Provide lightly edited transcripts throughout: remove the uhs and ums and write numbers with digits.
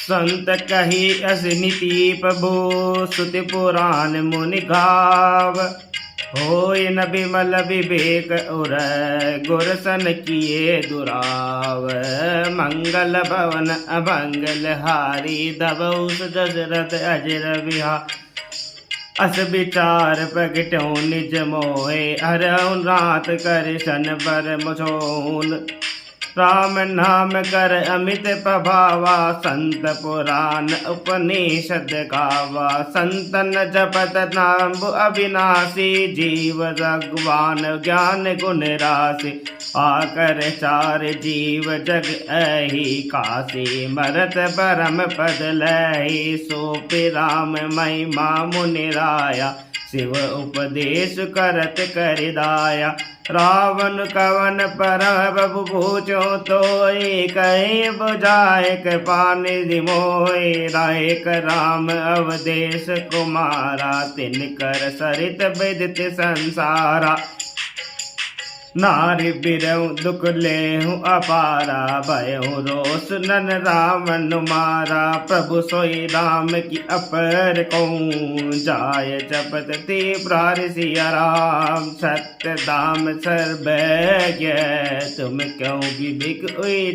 संत कही अस नीति प्रभु सुति पुराण मुनि गाव। होय न विमल विवेक उर गुरसन किए दुराव। मंगल भवन अमंगल हारी दबऊ दशरथ अजर बिहार। अस विचार प्रगटो निज मोहे हरऊ रात कर सन पर मुझोन। राम नाम कर अमित प्रभावा संत पुराण उपनिषद गावा। संतन जपत नाम अविनाशी जीव भगवान ज्ञान गुण राशि। आकर चार जीव जग अहि काशी मरत परम पद लहि। सोपि राम महिमा मुनि राया शिव उपदेश करत करिदाया। रावण कवन परब पूछो तोय कहे बुझाए के पानी दिमोय। रायक राम अवदेश कुमारा तिनकर सरित विदित संसारा। नारी बिरऊ दुख लेहु अपारा भयउ रोष नन रावण मारा। प्रभु सोई राम की अपर कहूँ जाय जपत ते प्रार सिया राम। सत्य दाम सर्वज्ञ तुम क्यों विवेक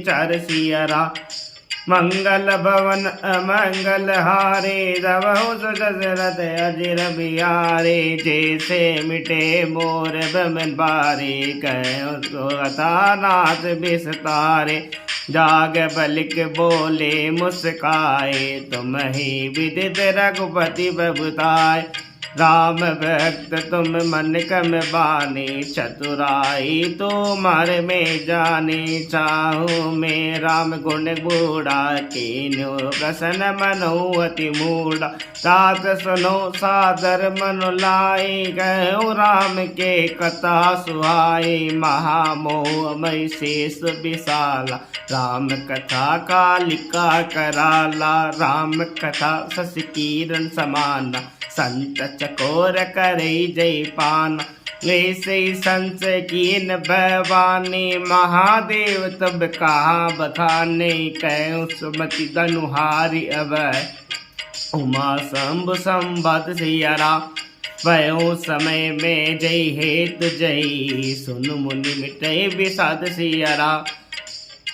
चार सिया राम। मंगल भवन अमंगल हारे दबहु दशरथ अजर बिहारे। जैसे मिटे मोर बमन बारे कहो तो अतानाथ विस्तारे। जाग बलिक बोले मुस्काए तुम ही विदित रघुपति बबुताए। राम भक्त तुम मन कम बानी चतुराई तो मार में जानी। चाहूँ मैं राम गुण बूढ़ा कीन्यो प्रसन्न मनो अति मूढ़ा। तात सुनो सादर मनु लाई गयो राम के कथा सुहाई। महामोह मई शेष विशाला राम कथा कालिका कराला। राम कथा शश किरण समाना संत चकोर करे जय पान। वैसे संस कीन भवानी महादेव तब कहा बखाने। कहो सुमति धनुहारी अब उमा शंभु संबत सियरा। वयो समय में जय हेतु जय सुन मुनि मिटे विषाद सियरा।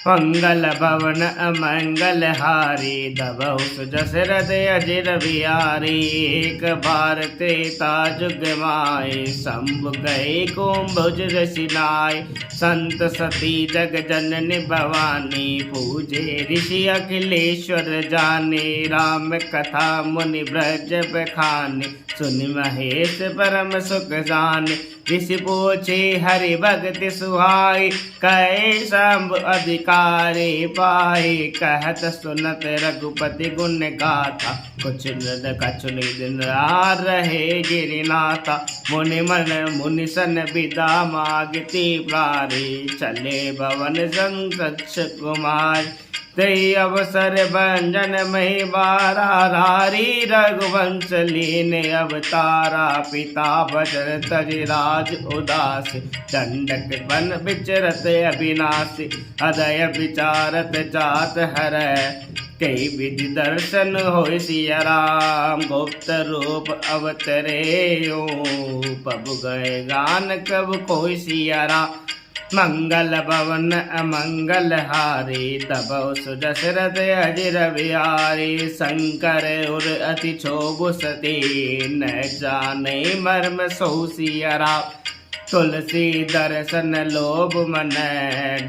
मंगल भवन अमंगल हारी दबहु दशरथ अजर बिहारी। एक बार त्रेता जुग माए शंभु गए कुंभुज रसिनाय। संत सती जग जननी भवानी पूजे ऋषि अखिलेश्वर जाने। राम कथा मुनि ब्रज बखाने सुनि महेश परम सुख जाने। ऋषि पूछे हरि भगति सुहाई कहे शंभु अधिकारी पाई। कहत सुनत रघुपति गुण गाथा कुछ नृद कछु निदिन रहे गिरिनाथा। मुनि मन मुनि सन विदा मागती प्रारी चले भवन संकक्ष कुमार। तई अवसर भंजन मही बारा रारी रघुवंश लीन अवतारा। पिता भजन तजिराज उदास दंडक बन विचरत अविनाशी। हृदय विचारत जात हर कई विधि दर्शन हो सिया राम। गुप्त रूप अवतरे पब गए गान कब कोई सिया राम। मंगल भवन अमंगल हारी तबौ सुदशरथ अजर बिहारी। शंकर उर अति क्षोभ सती न जाने मर्म सो सिया राम। तुलसी दर्शन लोभ मन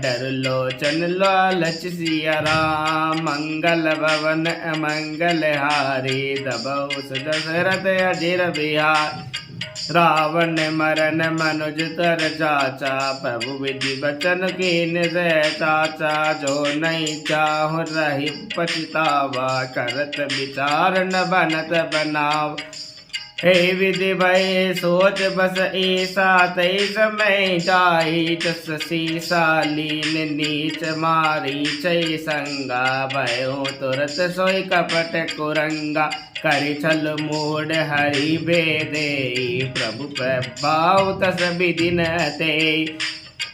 डर लोचन लालच सिया राम। मंगल भवन अमंगल हारी तबौ सुदशरथ अजर बिहारी। रावण मरण मनुज तर चाचा प्रभु विधि वचन कीन से चाचा। जो नहीं चाहु रही पछतावा करत विचार न बनत बनाव। हे विधि भय सोच बस ऐसा तय समय जाई। जस सीसा लीन नीच मारी चय संगा। भयो तुरत सोई कपट कुरंगा करि छल मूड हरि बेदे। प्रभु प्रभाव तस विधि न ते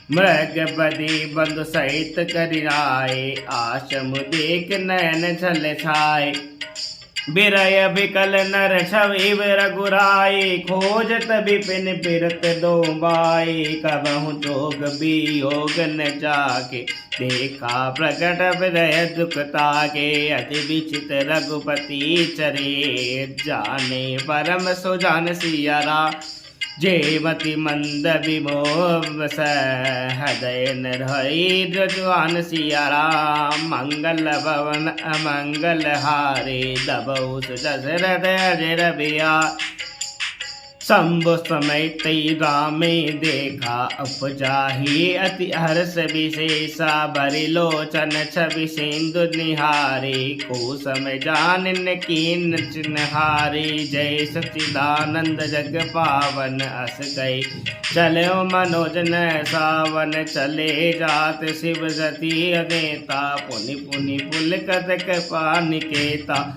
मृग बदी बंधु सहित करिराए, आशम देख नयन छल छाए। बिरय बिकल नर छवि रघुराई, खोजत विपिन बिरत दो बाई। कबहु जोग वियोग न जाके, देखा प्रकट हृदय दुख ताके। अति विचित रघुपति चरे, जाने परम सुजान सिया। जेमति मंद विमोह हृदय निर्भय जजुआन सिया राम। मंगल भवन अमंगल हारे, दबऊ दशरथ अजर बिया। शंभु समय तई रामे देखा, उपजाही अति हर्ष विशेषा। भरि लोचन छवि सिंधु निहारी, को समय जानन कीन चिन्हारी। जय सच्चिदानंद जग पावन, अस गए चलो मनोज न सावन। चले जात शिव सती अनेता, पुनि पुनि पुलकत कृपा निकेता।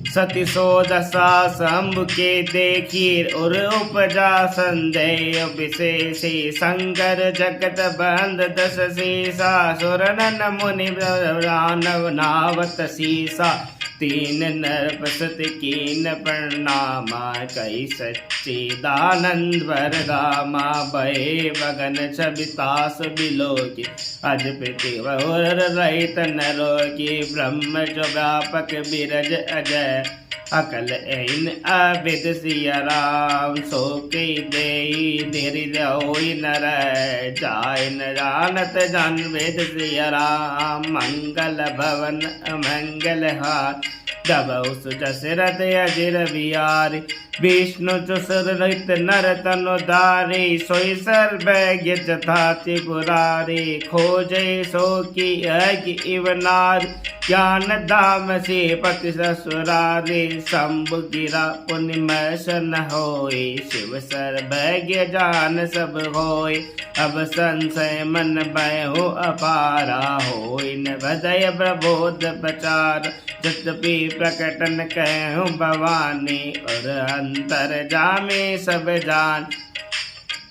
सती सो दशा शंभु के देखी, और उपजा संदेह विशेषी। शंकर जगत बंद दस शीसा, सुर नर मुनि दानव नावत शीसा। तीन नरपसत कीन प्रणामा, कई सच्चिदानंद वरदामा। भय बगन छबितास बिलोकी, अज प्रीति बहुर रहित नरोकी। ब्रह्म जो व्यापक बिरज अजय, अकल ऐन अविद सिया राम। सो के देई धीरि होई नर, जाय न जानत जन वेद सिया राम। मंगल भवन अमंगल हार, दबऊ सुजसरथ अजिर बिहारी। विष्णु चुसर रहित नर तनु धारी, सोई सर्वज्ञ जथा त्रिपुरारी। खोजे सो की अज्ञ इव नारी, ज्ञान धाम से पति ससुरारी। शंभु गिरा पुनि मैसन होय, शिव सर्वज्ञ जान सब होय। अब संशय मन भयो अपारा, होय न भदय प्रबोध प्रचार। जद्यपि प्रकटन कहूँ भवानी, और अंतर जामे सब जान।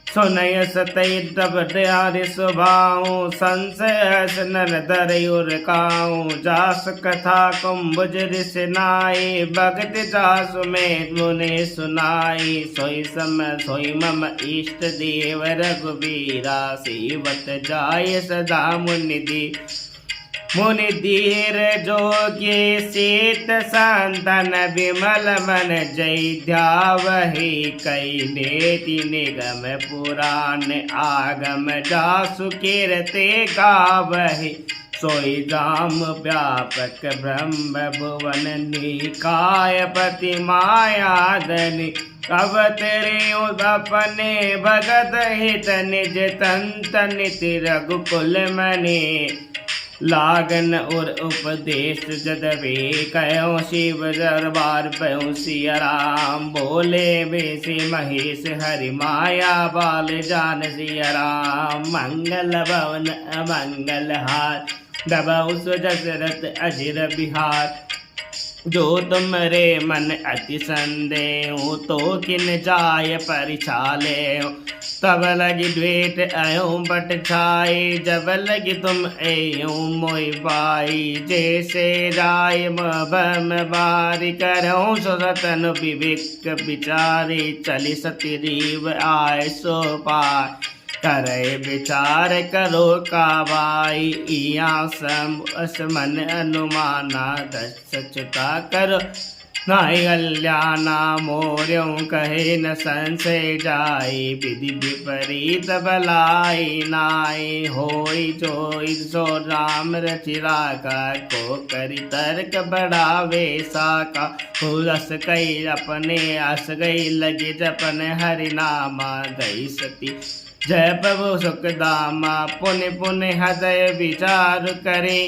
सुनय सतई तब दयारि स्वभाव, संशय नर धरयुर काऊ। जास कथा कुंभज ऋषिनाई, भगत जासु में मुनि सुनाई। सोई सम सोई मम इष्ट देव रघुबीरा, सेवत जाय सदा मुनि दी। मुनि धीर जोगे शीत संतन, विमल मन जय ध्यावहि। कई नेति निगम पुराण, आगम जासु कीरते गावहि। सोई जाम व्यापक ब्रह्म भुवन, निकाय पति मायादनि। अवतरे अपने भगत हित, निज तंत निति रघुकुल मने। लागन और उपदेश जदवे, कहो शिव दरबार पयो सिया राम। बोले बेसी महेश हरि माया, बाल जान सिया राम। मंगल भवन अमंगल हार, दबऊ सुजसरथ अजिर बिहार। जो तुमरे मन अति संदेह, तो किन जाय परिछाले। तब लगी द्वेट अयो बट छाए, जब लगी तुम एयो मोई पाई। जैसे राय बम बारी, करो सतन विवेक विचारी। चली सती रीव आय सो पार, करे विचार करो काबाई। इया समन अनुमाना, सचता करो नाय कल्याणा। मोर्यों कहे न संशय जाई, विधि विपरीत बलाई नाय। होई जोई सो राम रचिरा का, को करी तर्क बढ़ावे साका। हुलस कई अपने अस गई, लगे जपन हरि नामा। गई सती जय प्रभु सुखदामा, पुनि पुनि हृदय विचार करे।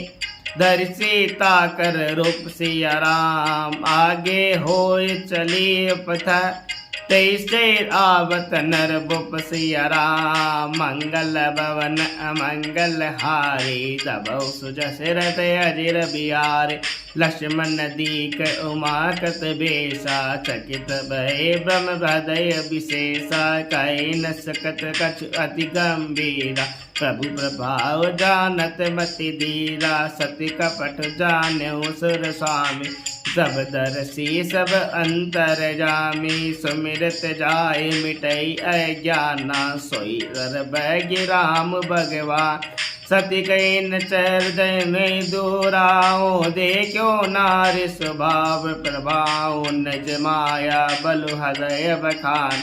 धरि सीता कर रूप सिया राम, आगे होय चली पथ तैसे आवत नर बुप सिया राम, मंगल भवन अमंगल हारी, दबौ सुजसरथ अजिर बिहारी। लक्ष्मण दीक उमाकत बेसा, चकित भय ब्रह्म हृदय विशेषा, कहि न सकत कछु अति गंभीरा, प्रभु प्रभाव जानत मति धीरा, सति कपट जान्यौ सुर स्वामी, सब दर्शी सब अंतर जामी, सुमिरत जाय मिटई अज्ञाना, सोई सर्वज्ञ राम भगवान। सती कही न हृदय में दूराओ, देखो नारी स्वभाव प्रभाव, निज माया बलु हृदय बखान,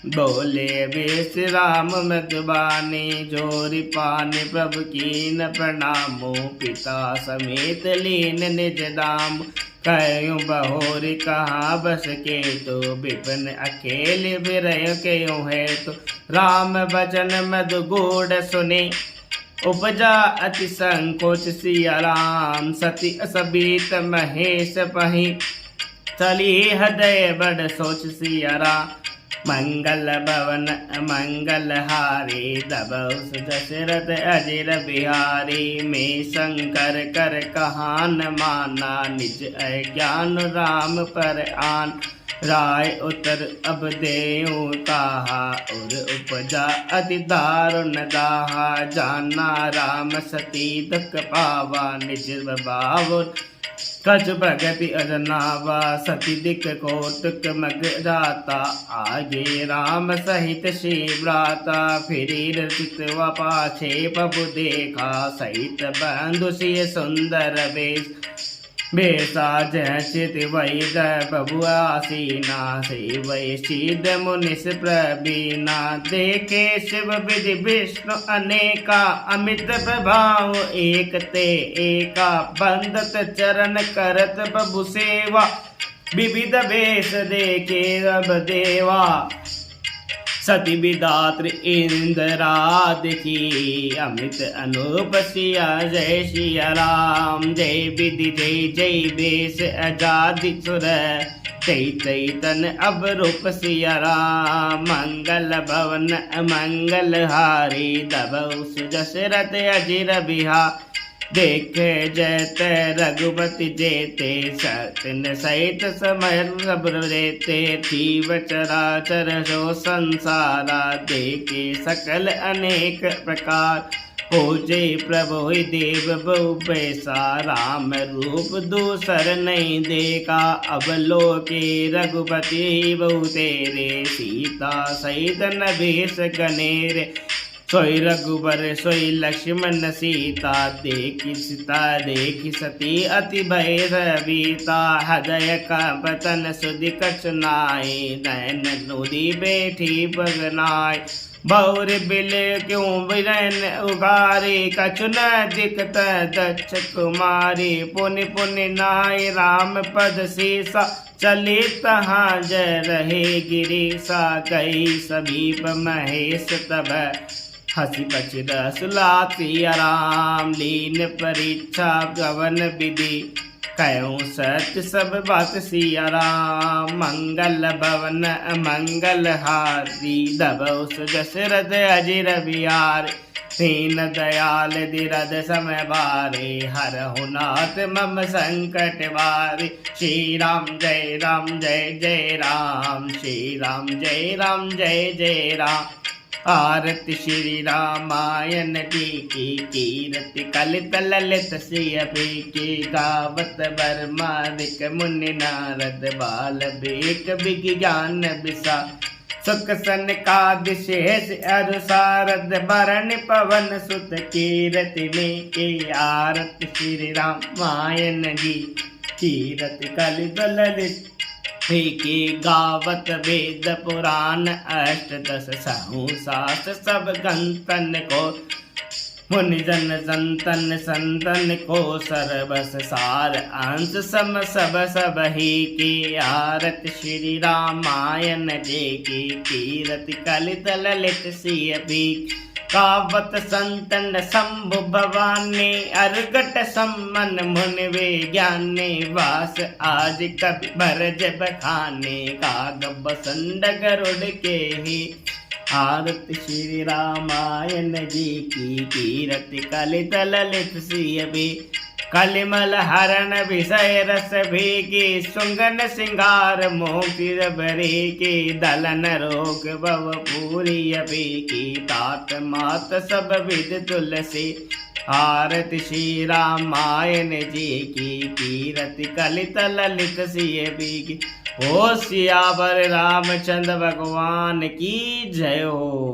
बोले बेस राम मधुबानी, जोरी पानी प्रभु कीन प्रणामो, पिता समेत लीन निज दाम, कयूं बहोरी कहाँ बस के तो, विपिन अकेले बिरय क्यों है तो, राम भजन मधु गूढ़ सुने, उपजा अति संकोच सिया राम, सती असबीत महेश पही, चली हृदय बड़ सोच सिया राम, मंगल भवन मंगल हारी, दबौ सुदशरथ अजिर बिहारी, में शंकर कर कहान माना, निज अज्ञान राम पर आन, राय उतर अब देऊ कहा, और उपजा अति दारुण दाहा, जाना राम सती दुख पावा, निज बाबुर कछ भगति अजनावा, सती दिक कोटक मग जाता, आगे राम सहित शिवराता, फिरी रचित व पाछे प्रभु देखा, सहित बंधु सिय सुंदर बेश, बेसा जचित वैद प्रभु आसीना, सेवै सिद्ध मुनिस प्रवीणा, देखे शिव विधि विष्णु अनेका, अमित प्रभाव एक ते एका, बंदत चरण करत प्रभु सेवा, विविध वेश देखे अब देवा, सती विदात्री इंदिरा देखी, अमित अनूप सिया जय सिया राम, जय विधि जय जय वेश अजादि सुर, चै तन अब रूप सिया राम, मंगल भवन मंगल हारी, दबौ सुदशरथ अजिर बिहारी, देखे जयते रघुपति जेते, सतिन सहित समय सब रेते, जीव चराचर जो संसारा, देखे सकल अनेक प्रकार, पूजे प्रभु देव बहु पैसा, राम रूप दूसर नहीं देखा, अब लोके रघुपति बहु तेरे, सीता सहित नभीष गणेरे, सोई रघुबर सोई लक्ष्मण सीता, देखी सीता देखी सती अति भय रवीता, हृदय का पतन सुधि कचनाई, नैन नूरी बैठी बगनाई, बहुर बिल क्यों बिरन उगारी, कछु न दिखत दक्ष कुमारी, पुनि पुनि नाय राम पद सीसा, चली तहाँ जय रहे गिरीसा, गई समीप महेश तब, हसी पचि रसुलाती राम, लीन परीक्षा गवन विधि, कयो सत्य सब बात सिया राम, मंगल भवन मंगल हारी, दबौ सुदशरथ अजिर बिहारी, दीन दयाल दिरद समय बारे, हरहु नाथ मम संकट बारे, श्री राम जय जय राम, श्री राम जय जय राम, आरती श्री रामायण की कीरति कलित ललित सिय की, गावत बर्मादिक मुनि नारद, बाल बेक विज्ञान विसा, सुख सनकादि शेष अरु सारद, बरण पवन सुत कीरति में की, आरती श्री रामायण की कीरति कलित ललित की, गावत वेद पुराण अष्टदश सहु सब गंतन को, मुनिजन संतन संतन को, सरबस सार अंश सम सब ही की, आरत श्री रामायण जी की कीरति कलित ललित सिय भी, कावत संतन शंभु भवानी अरगट सम्मन मुनि वे ज्ञानी वास आज कवि भरज बखाने काग बसंड गरुड़ के ही आरती श्री रामायण जी की कीरति कलित ललित सिय भी कलिमल हरण विषय रस भी की सुंगन सिंगार मोक्ति रबरी की दलन रोग भव पूरी अभी की तात मात सब विद तुलसी आरती श्री रामायण जी की कीरति कलित ललित सिय भी की। ओ सियावर रामचंद्र भगवान की जय हो।